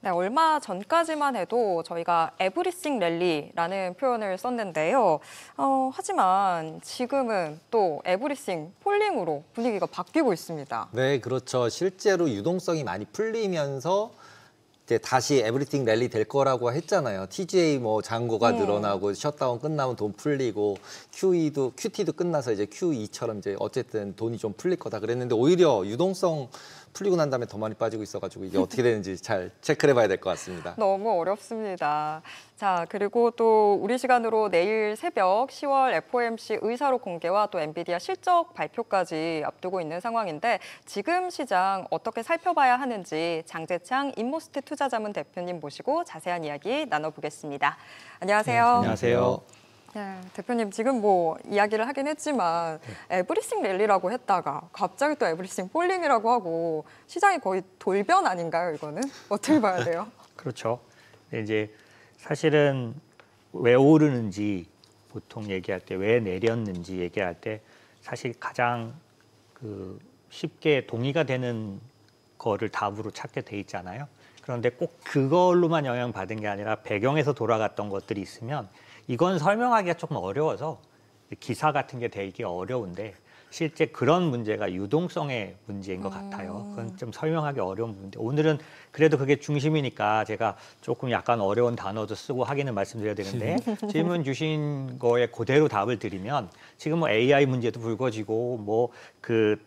네, 얼마 전까지만 해도 저희가 에브리싱 랠리라는 표현을 썼는데요. 하지만 지금은 또 에브리싱 폴링으로 분위기가 바뀌고 있습니다. 네, 그렇죠. 실제로 유동성이 많이 풀리면서 이제 다시 에브리띵 랠리 될 거라고 했잖아요. TGA 뭐 잔고가 늘어나고 셧다운 끝나면 돈 풀리고 QT도 끝나서 이제 QE처럼 이제 어쨌든 돈이 좀 풀릴 거다 그랬는데 오히려 유동성 풀리고 난 다음에 더 많이 빠지고 있어가지고 이게 어떻게 되는지 잘 체크를 해봐야 될 것 같습니다. 너무 어렵습니다. 자, 그리고 또 우리 시간으로 내일 새벽 10월 FOMC 의사로 공개와 또 엔비디아 실적 발표까지 앞두고 있는 상황인데 지금 시장 어떻게 살펴봐야 하는지 장재창 인모스트 투자자문 대표님 모시고 자세한 이야기 나눠보겠습니다. 안녕하세요. 네, 안녕하세요. 네, 대표님 지금 뭐 이야기를 하긴 했지만 에브리싱 랠리라고 했다가 갑자기 또 에브리싱 폴링이라고 하고 시장이 거의 돌변 아닌가요, 이거는? 어떻게 봐야 돼요? 그렇죠. 이제 사실은 왜 오르는지 보통 얘기할 때 왜 내렸는지 얘기할 때 사실 가장 쉽게 동의가 되는 거를 답으로 찾게 돼 있잖아요. 그런데 꼭 그걸로만 영향받은 게 아니라 배경에서 돌아갔던 것들이 있으면 이건 설명하기가 조금 어려워서 기사 같은 게 되기 어려운데 실제 그런 문제가 유동성의 문제인 것 같아요. 그건 좀 설명하기 어려운 부분인데 오늘은 그래도 그게 중심이니까 제가 조금 약간 어려운 단어도 쓰고 하기는 말씀드려야 되는데 질문 주신 거에 그대로 답을 드리면 지금 뭐 AI 문제도 불거지고 뭐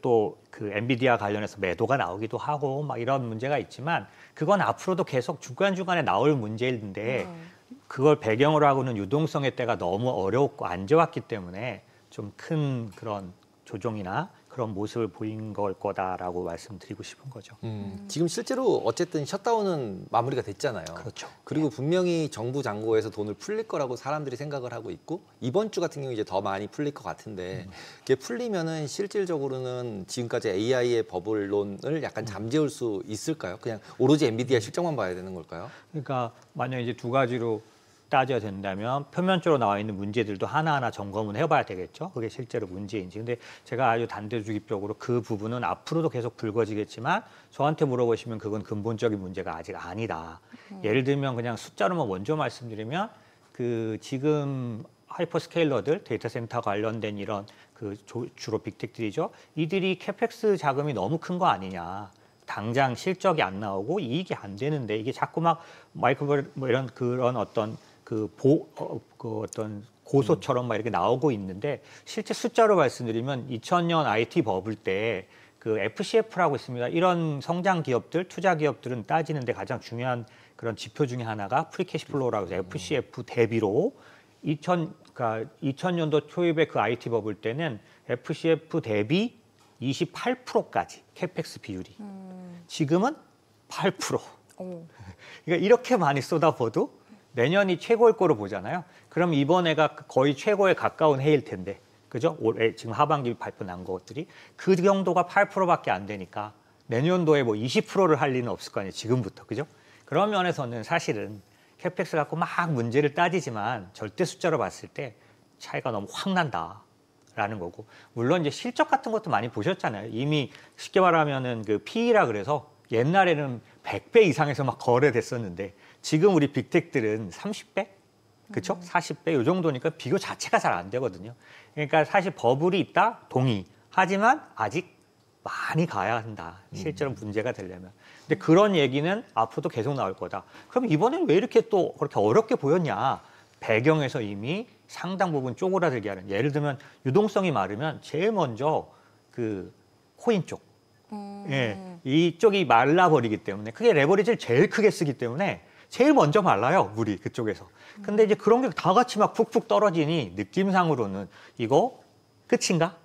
또 엔비디아 관련해서 매도가 나오기도 하고 막 이런 문제가 있지만 그건 앞으로도 계속 중간중간에 나올 문제인데 그걸 배경으로 하고는 유동성의 때가 너무 어려웠고 안 좋았기 때문에 좀 큰 그런 조정이나 그런 모습을 보인 걸 거다라고 말씀드리고 싶은 거죠. 지금 실제로 어쨌든 셧다운은 마무리가 됐잖아요. 그렇죠. 그리고 분명히 정부 잔고에서 돈을 풀릴 거라고 사람들이 생각을 하고 있고 이번 주 같은 경우 이제 더 많이 풀릴 것 같은데 이게 풀리면은 실질적으로는 지금까지 AI의 버블론을 약간 잠재울 수 있을까요? 그냥 오로지 엔비디아 실적만 봐야 되는 걸까요? 그러니까 만약 이제 두 가지로 따져야 된다면 표면적으로 나와 있는 문제들도 하나하나 점검을 해봐야 되겠죠. 그게 실제로 문제인지. 근데 제가 아주 단도직입적으로 그 부분은 앞으로도 계속 불거지겠지만 저한테 물어보시면 그건 근본적인 문제가 아직 아니다. 예를 들면 그냥 숫자로만 먼저 말씀드리면 지금 하이퍼스케일러들 데이터 센터 관련된 이런 주로 빅텍들이죠. 이들이 캐펙스 자금이 너무 큰 거 아니냐. 당장 실적이 안 나오고 이익이 안 되는데 이게 자꾸 막 마이크로벨 뭐 이런 그런 어떤 어떤 고소처럼 막 이렇게 나오고 있는데 실제 숫자로 말씀드리면 2000년 IT 버블 때 FCF라고 있습니다. 이런 성장 기업들, 투자 기업들은 따지는데 가장 중요한 그런 지표 중에 하나가 프리캐시플로우라고 해서 FCF 대비로 2000년도 초입의 IT 버블 때는 FCF 대비 28%까지 캐펙스 비율이. 지금은 8%. 그러니까 이렇게 많이 쏟아부어도 내년이 최고일 거로 보잖아요. 그럼 이번 해가 거의 최고에 가까운 해일 텐데, 그죠? 올해 지금 하반기 발표 난 것들이 그 정도가 8%밖에 안 되니까 내년도에 뭐 20%를 할 리는 없을 거 아니에요. 지금부터, 그죠? 그런 면에서는 사실은 캐펙스 갖고 막 문제를 따지지만 절대 숫자로 봤을 때 차이가 너무 확 난다라는 거고, 물론 이제 실적 같은 것도 많이 보셨잖아요. 이미 쉽게 말하면은 PE라 그래서 옛날에는 100배 이상에서 막 거래됐었는데 지금 우리 빅텍들은 30배? 그렇죠? 40배 이 정도니까 비교 자체가 잘 안 되거든요. 그러니까 사실 버블이 있다? 동의. 하지만 아직 많이 가야 한다. 실제로 문제가 되려면. 근데 그런 얘기는 앞으로도 계속 나올 거다. 그럼 이번엔 왜 이렇게 또 그렇게 어렵게 보였냐? 배경에서 이미 상당 부분 쪼그라들게 하는. 예를 들면 유동성이 마르면 제일 먼저 코인 쪽. 예, 이쪽이 말라버리기 때문에 그게 레버리지를 제일 크게 쓰기 때문에 제일 먼저 말라요, 물이 그쪽에서. 근데 이제 그런 게 다 같이 막 푹푹 떨어지니 느낌상으로는 이거 끝인가?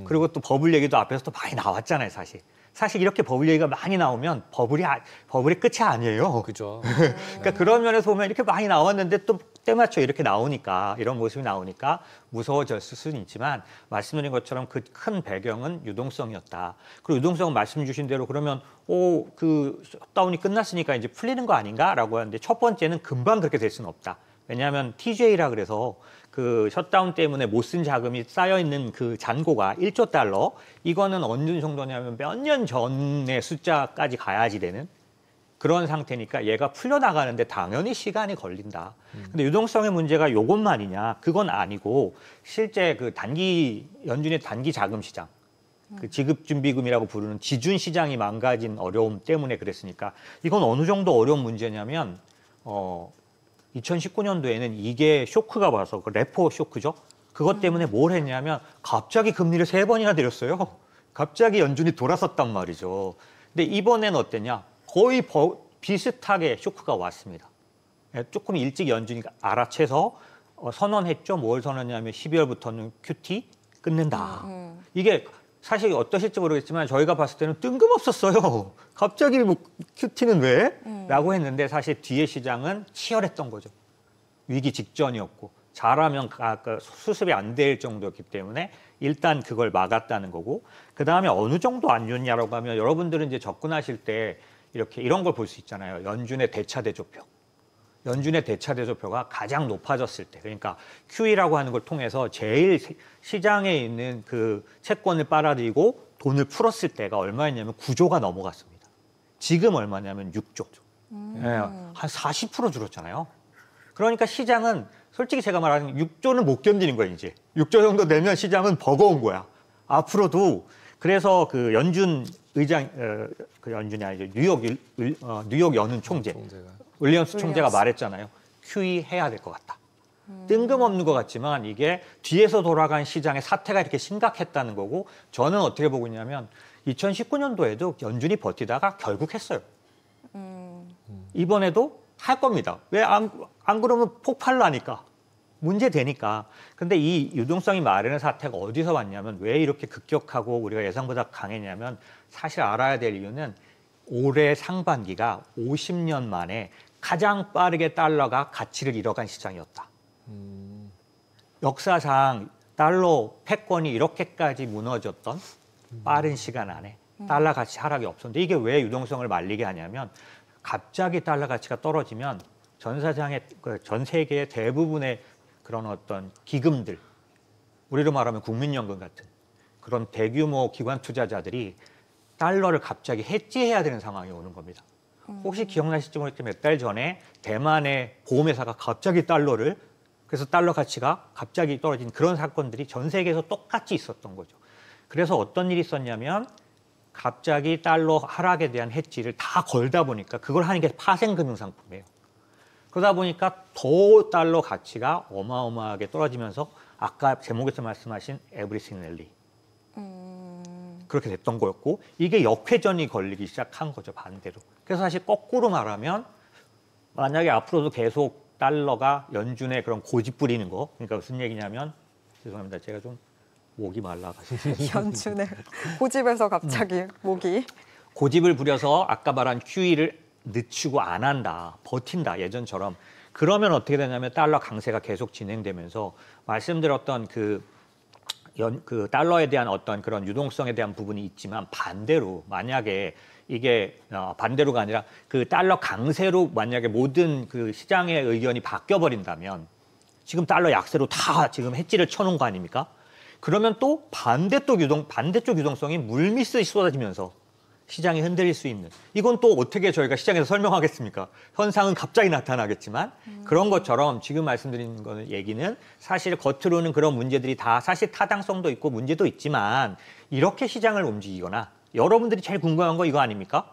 그리고 또 버블 얘기도 앞에서 또 많이 나왔잖아요, 사실. 사실 이렇게 버블 얘기가 많이 나오면 버블의 끝이 아니에요. 그죠. 그러니까 그런 면에서 보면 이렇게 많이 나왔는데 또 때맞춰 이렇게 나오니까 이런 모습이 나오니까 무서워졌을 수는 있지만 말씀드린 것처럼 그 큰 배경은 유동성이었다. 그리고 유동성은 말씀 주신 대로 그러면 셧다운이 끝났으니까 이제 풀리는 거 아닌가라고 하는데 첫 번째는 금방 그렇게 될 수는 없다. 왜냐하면 TJ라 그래서 셧다운 때문에 못 쓴 자금이 쌓여 있는 잔고가 1조 달러. 이거는 어느 정도냐면 몇 년 전의 숫자까지 가야지 되는. 그런 상태니까 얘가 풀려나가는데 당연히 시간이 걸린다. 근데 유동성의 문제가 요것만이냐? 그건 아니고 실제 그 연준의 단기 자금 시장, 그 지급준비금이라고 부르는 지준 시장이 망가진 어려움 때문에 그랬으니까 이건 어느 정도 어려운 문제냐면 2019년도에는 이게 쇼크가 와서 그 레포 쇼크죠. 그것 때문에 뭘 했냐면 갑자기 금리를 3번이나 내렸어요. 갑자기 연준이 돌아섰단 말이죠. 근데 이번엔 어땠냐? 거의 비슷하게 쇼크가 왔습니다. 조금 일찍 연준이 알아채서 선언했죠. 뭘 선언했냐면 12월부터는 QT 끝낸다. 이게 사실 어떠실지 모르겠지만 저희가 봤을 때는 뜬금없었어요. 갑자기 뭐 QT는 왜? 라고 했는데 사실 뒤에 시장은 치열했던 거죠. 위기 직전이었고 잘하면 수습이 안 될 정도였기 때문에 일단 그걸 막았다는 거고 그다음에 어느 정도 안 좋냐라고 하면 여러분들은 이제 접근하실 때 이런 걸 볼 수 있잖아요. 연준의 대차대조표. 연준의 대차대조표가 가장 높아졌을 때 그러니까 QE라고 하는 걸 통해서 제일 시장에 있는 그 채권을 빨아들이고 돈을 풀었을 때가 얼마였냐면 9조가 넘어갔습니다. 지금 얼마냐면 6조. 네, 한 40% 줄었잖아요. 그러니까 시장은 솔직히 제가 말하는 6조는 못 견디는 거예요. 이제 6조 정도 내면 시장은 버거운 거야. 앞으로도 그래서 그 연준 의장 그 연준이 아니죠. 뉴욕 연은 총재 윌리엄스 총재가 말했잖아요. QE 해야 될 것 같다. 뜬금없는 것 같지만 이게 뒤에서 돌아간 시장의 사태가 이렇게 심각했다는 거고 저는 어떻게 보고 있냐면 2019년도에도 연준이 버티다가 결국 했어요. 이번에도 할 겁니다. 왜 안 그러면 폭발 나니까. 문제 되니까. 근데 이 유동성이 마르는 사태가 어디서 왔냐면 왜 이렇게 급격하고 우리가 예상보다 강했냐면 사실 알아야 될 이유는 올해 상반기가 50년 만에 가장 빠르게 달러가 가치를 잃어간 시장이었다. 역사상 달러 패권이 이렇게까지 무너졌던 빠른 시간 안에 달러 가치 하락이 없었는데 이게 왜 유동성을 말리게 하냐면 갑자기 달러 가치가 떨어지면 전 세계의 대부분의 그런 어떤 기금들, 우리로 말하면 국민연금 같은 그런 대규모 기관 투자자들이 달러를 갑자기 해지해야 되는 상황이 오는 겁니다. 혹시 기억나실지 모르겠지만 몇 달 전에 대만의 보험회사가 갑자기 그래서 달러 가치가 갑자기 떨어진 그런 사건들이 전 세계에서 똑같이 있었던 거죠. 그래서 어떤 일이 있었냐면 갑자기 달러 하락에 대한 해지를 다 걸다 보니까 그걸 하는 게 파생금융상품이에요. 그러다 보니까 더 달러 가치가 어마어마하게 떨어지면서 아까 제목에서 말씀하신 에브리싱 랠리 그렇게 됐던 거였고 이게 역회전이 걸리기 시작한 거죠. 반대로. 그래서 사실 거꾸로 말하면 만약에 앞으로도 계속 달러가 연준의 그런 고집 부리는 거 그러니까 무슨 얘기냐면 죄송합니다. 제가 좀 목이 말라가지고 연준의 고집에서 갑자기 목이 고집을 부려서 아까 말한 QE를 늦추고 안 한다, 버틴다 예전처럼 그러면 어떻게 되냐면 달러 강세가 계속 진행되면서 말씀드렸던 그 달러에 대한 어떤 그런 유동성에 대한 부분이 있지만 반대로 만약에 이게 반대로가 아니라 그 달러 강세로 만약에 모든 그 시장의 의견이 바뀌어 버린다면 지금 달러 약세로 다 지금 해지를 쳐놓은 거 아닙니까? 그러면 또 반대쪽 유동성이 물밀듯이 쏟아지면서 시장이 흔들릴 수 있는 이건 또 어떻게 저희가 시장에서 설명하겠습니까? 현상은 갑자기 나타나겠지만 그런 것처럼 지금 말씀드린 거는 얘기는 사실 겉으로는 그런 문제들이 다 사실 타당성도 있고 문제도 있지만 이렇게 시장을 움직이거나 여러분들이 제일 궁금한 거 이거 아닙니까?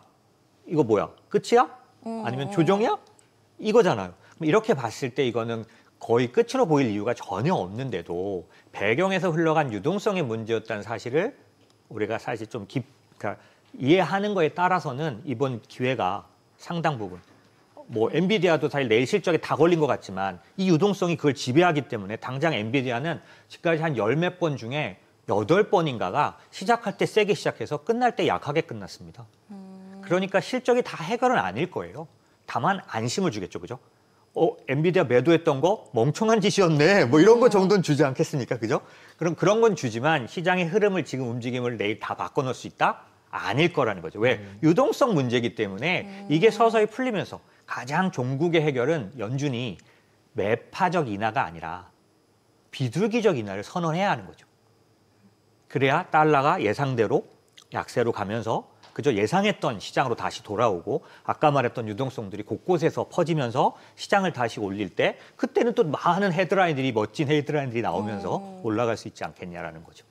이거 뭐야? 끝이야? 아니면 조정이야? 이거잖아요. 이렇게 봤을 때 이거는 거의 끝으로 보일 이유가 전혀 없는데도 배경에서 흘러간 유동성의 문제였다는 사실을 우리가 사실 좀 그러니까 이해하는 거에 따라서는 이번 기회가 상당 부분 뭐 엔비디아도 사실 내일 실적에 다 걸린 것 같지만 이 유동성이 그걸 지배하기 때문에 당장 엔비디아는 지금까지 한 10몇 번 중에 8번인가가 시작할 때 세게 시작해서 끝날 때 약하게 끝났습니다. 그러니까 실적이 다 해결은 아닐 거예요. 다만 안심을 주겠죠. 그죠? 엔비디아 매도했던 거 멍청한 짓이었네. 뭐 이런 거 정도는 주지 않겠습니까? 그죠? 그럼 그런 건 주지만 시장의 흐름을 지금 움직임을 내일 다 바꿔놓을 수 있다? 아닐 거라는 거죠. 왜? 유동성 문제이기 때문에 이게 서서히 풀리면서 가장 종국의 해결은 연준이 매파적 인하가 아니라 비둘기적 인하를 선언해야 하는 거죠. 그래야 달러가 예상대로 약세로 가면서 그저 예상했던 시장으로 다시 돌아오고 아까 말했던 유동성들이 곳곳에서 퍼지면서 시장을 다시 올릴 때 그때는 또 많은 헤드라인들이 멋진 헤드라인들이 나오면서 올라갈 수 있지 않겠냐라는 거죠.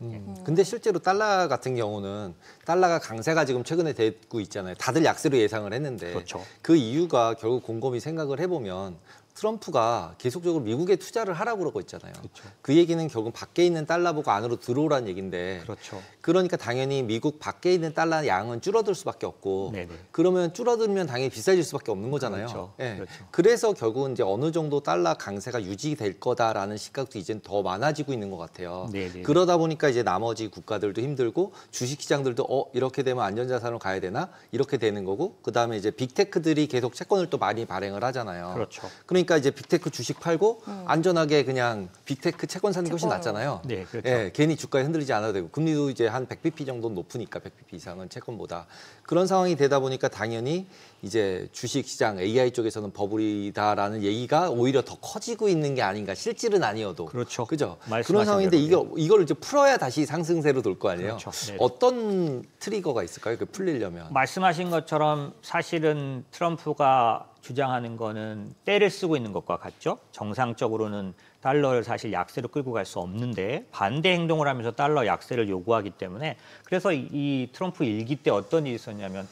근데 실제로 달러 같은 경우는 달러가 강세가 지금 최근에 되고 있잖아요. 다들 약세로 예상을 했는데 그렇죠. 그 이유가 결국 곰곰이 생각을 해보면 트럼프가 계속적으로 미국에 투자를 하라고 그러고 있잖아요. 그렇죠. 그 얘기는 결국 밖에 있는 달러 보고 안으로 들어오라는 얘기인데 그렇죠. 그러니까 당연히 미국 밖에 있는 달러 양은 줄어들 수밖에 없고 네네. 그러면 줄어들면 당연히 비싸질 수밖에 없는 거잖아요. 그렇죠. 예. 그렇죠. 그래서 결국은 이제 어느 정도 달러 강세가 유지될 거다라는 시각도 이제 더 많아지고 있는 것 같아요. 네네. 그러다 보니까 이제 나머지 국가들도 힘들고 주식시장들도 이렇게 되면 안전자산으로 가야 되나 이렇게 되는 거고 그다음에 이제 빅테크들이 계속 채권을 또 많이 발행을 하잖아요. 그렇죠. 그러니까 이제 빅테크 주식 팔고 안전하게 그냥 빅테크 채권 사는 게 훨씬 채권. 낫잖아요. 네, 그렇죠. 예, 괜히 주가에 흔들리지 않아도 되고 금리도 이제 한 100bp 정도 높으니까 100bp 이상은 채권보다 그런 상황이 되다 보니까 당연히 이제 주식시장 AI 쪽에서는 버블이다라는 얘기가 오히려 더 커지고 있는 게 아닌가 실질은 아니어도 그렇죠. 그죠? 말씀하신 그런 상황인데 대로. 이걸 이제 풀어야 다시 상승세로 돌 거 아니에요. 그렇죠. 네. 어떤 트리거가 있을까요? 그 풀리려면 말씀하신 것처럼 사실은 트럼프가 주장하는 거는 때를 쓰고 있는 것과 같죠. 정상적으로는 달러를 사실 약세로 끌고 갈 수 없는데 반대 행동을 하면서 달러 약세를 요구하기 때문에 그래서 이 트럼프 일기 때 어떤 일이 있었냐면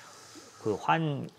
그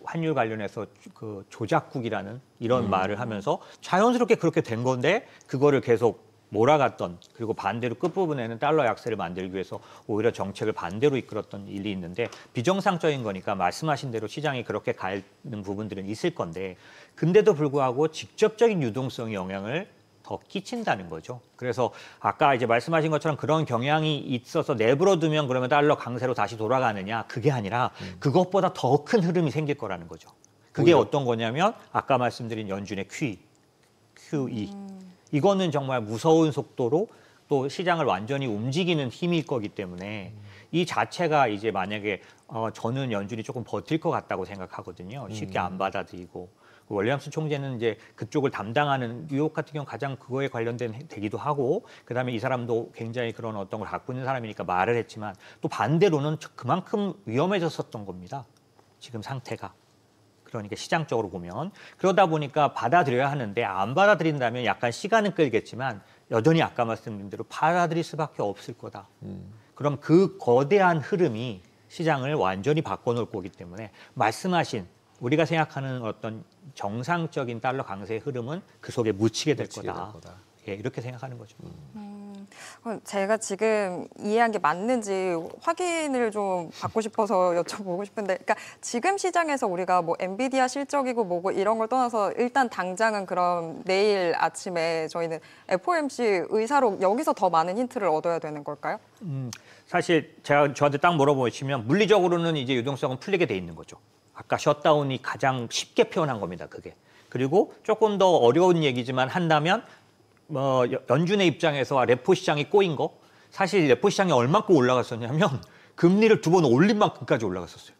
환율 관련해서 그 조작국이라는 이런 말을 하면서 자연스럽게 그렇게 된 건데 그거를 계속 몰아갔던 그리고 반대로 끝부분에는 달러 약세를 만들기 위해서 오히려 정책을 반대로 이끌었던 일이 있는데 비정상적인 거니까 말씀하신 대로 시장이 그렇게 가는 부분들은 있을 건데 근데도 불구하고 직접적인 유동성의 영향을 더 끼친다는 거죠. 그래서 아까 이제 말씀하신 것처럼 그런 경향이 있어서 내버려 두면 그러면 달러 강세로 다시 돌아가느냐 그게 아니라 그것보다 더 큰 흐름이 생길 거라는 거죠. 그게 오히려. 어떤 거냐면 아까 말씀드린 연준의 QE. 이거는 정말 무서운 속도로 또 시장을 완전히 움직이는 힘일 거기 때문에 이 자체가 이제 만약에 저는 연준이 조금 버틸 것 같다고 생각하거든요. 쉽게 안 받아들이고 윌리엄슨 총재는 이제 그쪽을 담당하는 뉴욕 같은 경우 가장 그거에 관련된 되기도 하고 그다음에 이 사람도 굉장히 그런 어떤 걸 갖고 있는 사람이니까 말을 했지만 또 반대로는 그만큼 위험해졌었던 겁니다. 지금 상태가. 그러니까 시장적으로 보면 그러다 보니까 받아들여야 하는데 안 받아들인다면 약간 시간은 끌겠지만 여전히 아까 말씀드린 대로 받아들일 수밖에 없을 거다. 그럼 그 거대한 흐름이 시장을 완전히 바꿔놓을 거기 때문에 말씀하신 우리가 생각하는 어떤 정상적인 달러 강세의 흐름은 그 속에 묻히게 될 거다. 예, 이렇게 생각하는 거죠. 제가 지금 이해한 게 맞는지 확인을 좀 받고 싶어서 여쭤보고 싶은데, 그러니까 지금 시장에서 우리가 뭐 엔비디아 실적이고 뭐고 이런 걸 떠나서 일단 당장은 그럼 내일 아침에 저희는 FOMC 의사록 여기서 더 많은 힌트를 얻어야 되는 걸까요? 사실 제가 저한테 딱 물어보시면 물리적으로는 이제 유동성은 풀리게 돼 있는 거죠. 아까 셧다운이 가장 쉽게 표현한 겁니다. 그게. 그리고 조금 더 어려운 얘기지만 한다면 연준의 입장에서 레포 시장이 꼬인 거 사실 레포 시장이 얼마큼 올라갔었냐면 금리를 2번 올린 만큼까지 올라갔었어요.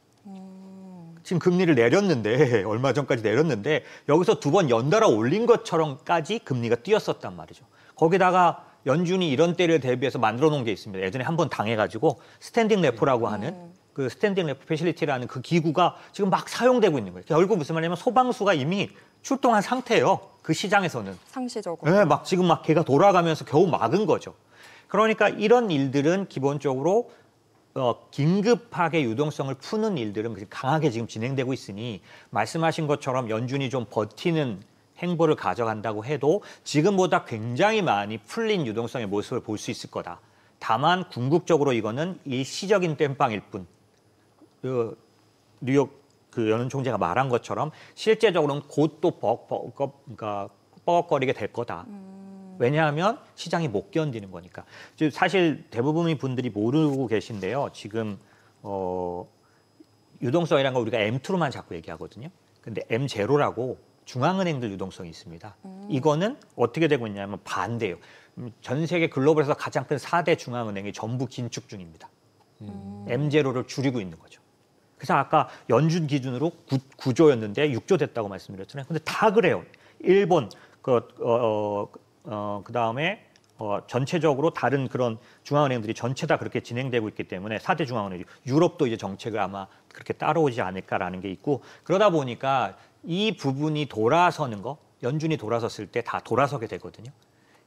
지금 금리를 내렸는데 얼마 전까지 내렸는데 여기서 2번 연달아 올린 것처럼까지 금리가 뛰었었단 말이죠. 거기다가 연준이 이런 때를 대비해서 만들어 놓은 게 있습니다. 예전에 한번 당해가지고 스탠딩 레포라고 하는 그 스탠딩 레포 패실리티라는 그 기구가 지금 막 사용되고 있는 거예요. 결국 무슨 말이냐면 소방수가 이미 출동한 상태예요. 그 시장에서는. 상시적으로. 네, 막 지금 막 걔가 돌아가면서 겨우 막은 거죠. 그러니까 이런 일들은 기본적으로 긴급하게 유동성을 푸는 일들은 강하게 지금 진행되고 있으니 말씀하신 것처럼 연준이 좀 버티는 행보를 가져간다고 해도 지금보다 굉장히 많이 풀린 유동성의 모습을 볼 수 있을 거다. 다만 궁극적으로 이거는 일시적인 땜빵일 뿐. 뉴욕 그 연은 총재가 말한 것처럼 실제적으로는 곧 또 뻐걱거리게 될 거다. 왜냐하면 시장이 못 견디는 거니까. 사실 대부분의 분들이 모르고 계신데요. 지금 유동성이라는 걸 우리가 M2로만 자꾸 얘기하거든요. 근데 M0라고 중앙은행들 유동성이 있습니다. 이거는 어떻게 되고 있냐면 반대예요. 전 세계 글로벌에서 가장 큰 4대 중앙은행이 전부 긴축 중입니다. M0를 줄이고 있는 거죠. 그래서 아까 연준 기준으로 9조였는데 6조 됐다고 말씀드렸잖아요. 근데 다 그래요. 일본, 그다음에 전체적으로 다른 그런 중앙은행들이 전체 다 그렇게 진행되고 있기 때문에 4대 중앙은행, 유럽도 이제 정책을 아마 그렇게 따라오지 않을까라는 게 있고 그러다 보니까 이 부분이 돌아서는 거, 연준이 돌아섰을 때 다 돌아서게 되거든요.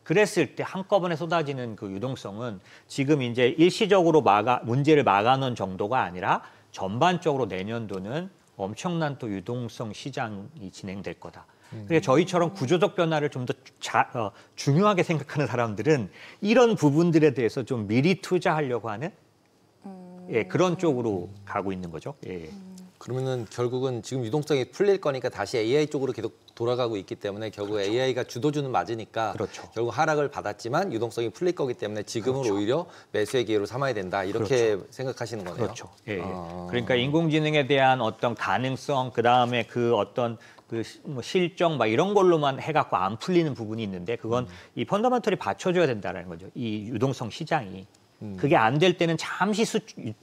그랬을 때 한꺼번에 쏟아지는 그 유동성은 지금 이제 일시적으로 문제를 막아놓은 정도가 아니라 전반적으로 내년도는 엄청난 또 유동성 시장이 진행될 거다. 그러니까 저희처럼 구조적 변화를 좀 더 중요하게 생각하는 사람들은 이런 부분들에 대해서 좀 미리 투자하려고 하는 예, 그런 쪽으로 가고 있는 거죠. 예. 그러면은 결국은 지금 유동성이 풀릴 거니까 다시 AI 쪽으로 계속 돌아가고 있기 때문에 결국 그렇죠. AI가 주도주는 맞으니까 그렇죠. 결국 하락을 받았지만 유동성이 풀릴 거기 때문에 지금은 그렇죠. 오히려 매수의 기회로 삼아야 된다 이렇게 생각하시는 거네요. 그렇죠. 예, 예. 그러니까 인공지능에 대한 어떤 가능성, 그 다음에 그 어떤 뭐 실정 막 이런 걸로만 해갖고 안 풀리는 부분이 있는데 그건 이 펀더멘털이 받쳐줘야 된다는 거죠. 이 유동성 시장이 그게 안 될 때는 잠시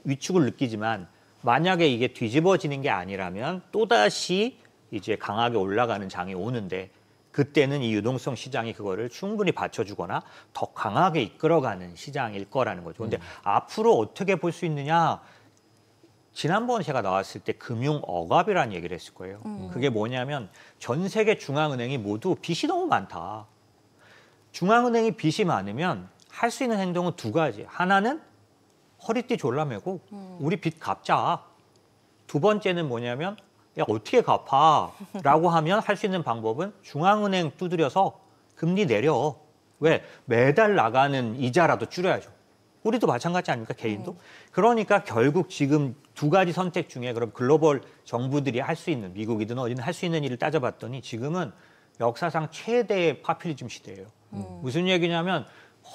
위축을 느끼지만 만약에 이게 뒤집어지는 게 아니라면 또다시 이제 강하게 올라가는 장이 오는데 그때는 이 유동성 시장이 그거를 충분히 받쳐주거나 더 강하게 이끌어가는 시장일 거라는 거죠. 근데 앞으로 어떻게 볼 수 있느냐? 지난번 제가 나왔을 때 금융 억압이라는 얘기를 했을 거예요. 그게 뭐냐면 전 세계 중앙은행이 모두 빚이 너무 많다. 중앙은행이 빚이 많으면 할 수 있는 행동은 두 가지. 하나는 허리띠 졸라매고 우리 빚 갚자. 두 번째는 뭐냐면 야 어떻게 갚아? 라고 하면 할 수 있는 방법은 중앙은행 두드려서 금리 내려. 왜? 매달 나가는 이자라도 줄여야죠. 우리도 마찬가지 아닙니까? 개인도. 그러니까 결국 지금 두 가지 선택 중에 그럼 글로벌 정부들이 할 수 있는 미국이든 어디든 할 수 있는 일을 따져봤더니 지금은 역사상 최대의 파퓰리즘 시대예요. 무슨 얘기냐면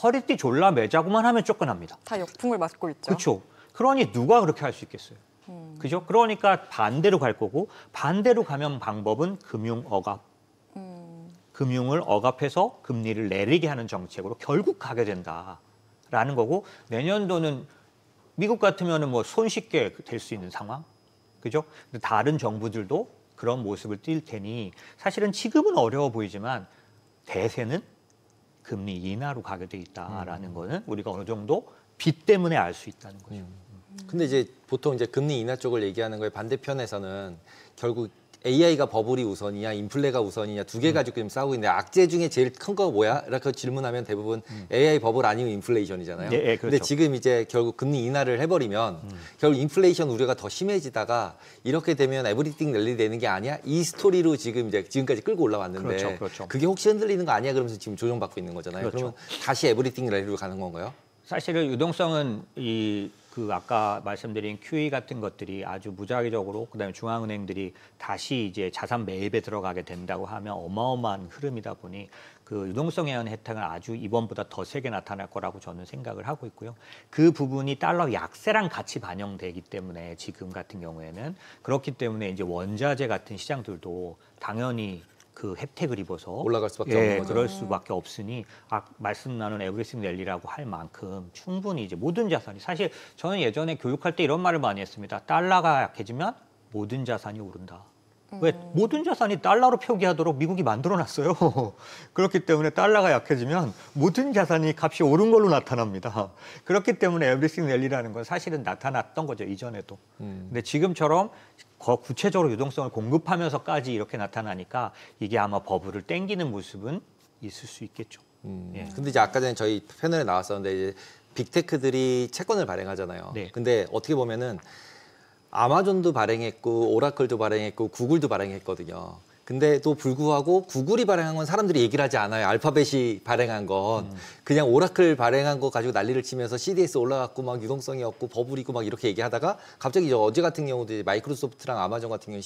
허리띠 졸라 매자고만 하면 쫓겨납니다. 다 역풍을 맞고 있죠. 그렇죠. 그러니 누가 그렇게 할 수 있겠어요. 그죠? 그러니까 반대로 갈 거고 반대로 가면 방법은 금융 억압. 금융을 억압해서 금리를 내리게 하는 정책으로 결국 가게 된다라는 거고 내년도는 미국 같으면은 뭐 손쉽게 될 수 있는 상황. 그죠? 근데 다른 정부들도 그런 모습을 띌 테니 사실은 지금은 어려워 보이지만 대세는 금리 인하로 가게 돼 있다라는 거는 우리가 어느 정도 빚 때문에 알 수 있다는 거죠. 근데 이제 보통 이제 금리 인하 쪽을 얘기하는 거에 반대편에서는 결국 AI가 버블이 우선이냐 인플레가 우선이냐 두 개 가지고 지금 싸우고 있는데 악재 중에 제일 큰 거 뭐야? 이렇게 질문하면 대부분 AI 버블 아니면 인플레이션이잖아요. 예, 예, 그렇죠. 근데 지금 이제 결국 금리 인하를 해버리면 결국 인플레이션 우려가 더 심해지다가 이렇게 되면 에브리띵 랠리 되는 게 아니야? 이 스토리로 지금 이제 지금까지 끌고 올라왔는데 그렇죠, 그렇죠. 그게 혹시 흔들리는 거 아니야? 그러면서 지금 조정받고 있는 거잖아요. 그렇죠. 그러면 다시 에브리띵 랠리로 가는 건가요? 사실은 유동성은 그 아까 말씀드린 QE 같은 것들이 아주 무작위적으로 그다음에 중앙은행들이 다시 이제 자산 매입에 들어가게 된다고 하면 어마어마한 흐름이다 보니 그 유동성에 의한 혜택은 아주 이번보다 더 세게 나타날 거라고 저는 생각을 하고 있고요. 그 부분이 달러 약세랑 같이 반영되기 때문에 지금 같은 경우에는 그렇기 때문에 이제 원자재 같은 시장들도 당연히 그 혜택을 입어서 올라갈 수밖에 없는 거죠. 그럴 수밖에 없으니 말씀 나눈 에브리싱 랠리라고 할 만큼 충분히 이제 모든 자산이 사실 저는 예전에 교육할 때 이런 말을 많이 했습니다. 달러가 약해지면 모든 자산이 오른다. 왜 모든 자산이 달러로 표기하도록 미국이 만들어놨어요. 그렇기 때문에 달러가 약해지면 모든 자산이 값이 오른 걸로 나타납니다. 그렇기 때문에 에브리싱 랠리라는 건 사실은 나타났던 거죠 이전에도. 근데 지금처럼 구체적으로 유동성을 공급하면서까지 이렇게 나타나니까 이게 아마 버블을 땡기는 모습은 있을 수 있겠죠. 예. 근데 이제 아까 전에 저희 패널에 나왔었는데 이제 빅테크들이 채권을 발행하잖아요. 네. 근데 어떻게 보면은 아마존도 발행했고 오라클도 발행했고 구글도 발행했거든요. 근데도 불구하고 구글이 발행한 건 사람들이 얘기를 하지 않아요. 알파벳이 발행한 건 그냥 오라클 발행한 거 가지고 난리를 치면서 CDS 올라갔고 막 유동성이 없고 버블이고 막 이렇게 얘기하다가 갑자기 어제 같은 경우도 이제 마이크로소프트랑 아마존 같은 경우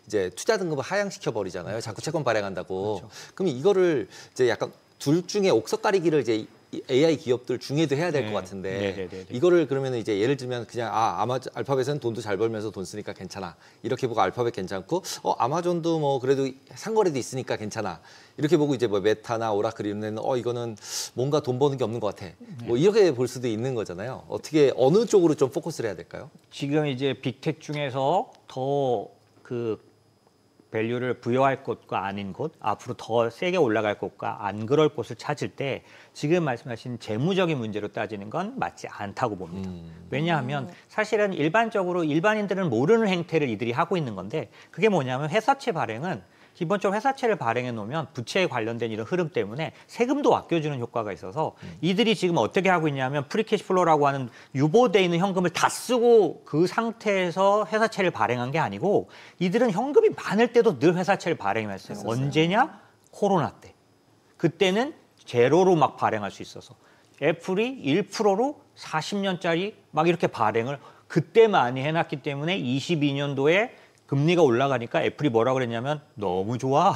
이제 투자 등급을 하향시켜 버리잖아요. 자꾸 채권 발행한다고. 그렇죠. 그럼 이거를 이제 약간 둘 중에 옥석 가리기를 이제 AI 기업들 중에도 해야 될 것 같은데 네네네. 이거를 그러면 이제 예를 들면 그냥 알파벳은 돈도 잘 벌면서 돈 쓰니까 괜찮아 이렇게 보고 알파벳 괜찮고 아마존도 뭐 그래도 상거래도 있으니까 괜찮아 이렇게 보고 이제 뭐 메타나 오라클 이런 데는 이거는 뭔가 돈 버는 게 없는 것 같아 뭐 이렇게 볼 수도 있는 거잖아요. 어떻게 어느 쪽으로 좀 포커스를 해야 될까요? 지금 이제 빅텍 중에서 더 그 밸류를 부여할 곳과 아닌 곳, 앞으로 더 세게 올라갈 곳과 안 그럴 곳을 찾을 때 지금 말씀하신 재무적인 문제로 따지는 건 맞지 않다고 봅니다. 왜냐하면 사실은 일반적으로 일반인들은 모르는 행태를 이들이 하고 있는 건데 그게 뭐냐면 회사채 발행은 기본적으로 회사채를 발행해 놓으면 부채에 관련된 이런 흐름 때문에 세금도 아껴주는 효과가 있어서 이들이 지금 어떻게 하고 있냐면 프리캐시플로우라고 하는 유보돼 있는 현금을 다 쓰고 그 상태에서 회사채를 발행한 게 아니고 이들은 현금이 많을 때도 늘 회사채를 발행했어요. 언제냐? 코로나 때. 그때는 제로로 막 발행할 수 있어서 애플이 1%로 40년짜리 막 이렇게 발행을 그때 많이 해놨기 때문에 22년도에 금리가 올라가니까 애플이 뭐라 그랬냐면 너무 좋아.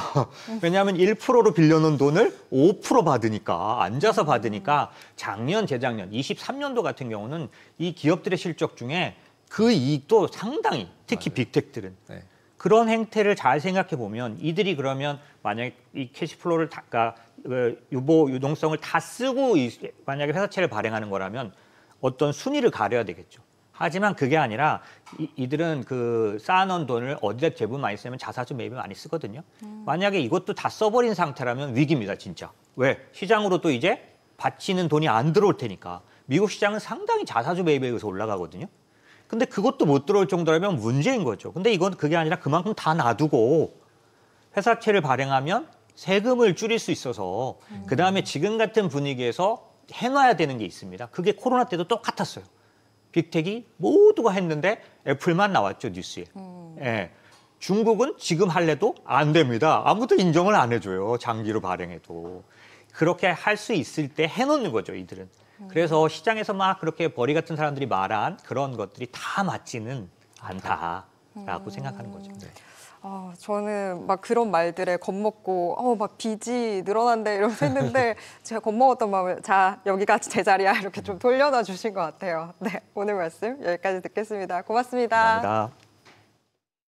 왜냐하면 1%로 빌려놓은 돈을 5% 받으니까 앉아서 받으니까 작년, 재작년 23년도 같은 경우는 이 기업들의 실적 중에 그 이익도 상당히 특히 맞아요. 빅텍들은 네. 그런 행태를 잘 생각해 보면 이들이 그러면 만약에 이 캐시플로우를 다 그러니까 유동성을 다 쓰고 만약에 회사채를 발행하는 거라면 어떤 순위를 가려야 되겠죠. 하지만 그게 아니라 이들은 그 쌓아놓은 돈을 어디다 대부분 많이 쓰면 자사주 매입에 많이 쓰거든요. 만약에 이것도 다 써버린 상태라면 위기입니다, 진짜. 왜? 시장으로 또 이제 받치는 돈이 안 들어올 테니까. 미국 시장은 상당히 자사주 매입에 의해서 올라가거든요. 근데 그것도 못 들어올 정도라면 문제인 거죠. 근데 이건 그게 아니라 그만큼 다 놔두고 회사채를 발행하면 세금을 줄일 수 있어서 그다음에 지금 같은 분위기에서 해놔야 되는 게 있습니다. 그게 코로나 때도 똑같았어요. 빅텍이 모두가 했는데 애플만 나왔죠, 뉴스에. 예. 중국은 지금 할래도 안 됩니다. 아무도 인정을 안 해줘요, 장기로 발행해도. 그렇게 할 수 있을 때 해놓는 거죠, 이들은. 그래서 시장에서 막 그렇게 버리 같은 사람들이 말한 그런 것들이 다 맞지는 않다라고 생각하는 거죠. 네. 저는 막 그런 말들에 겁먹고 막 빚이 늘어난대 이러면서 했는데 제가 겁먹었던 마음을 자 여기가 제 자리야 이렇게 좀 돌려놔 주신 것 같아요. 네, 오늘 말씀 여기까지 듣겠습니다. 고맙습니다. 감사합니다.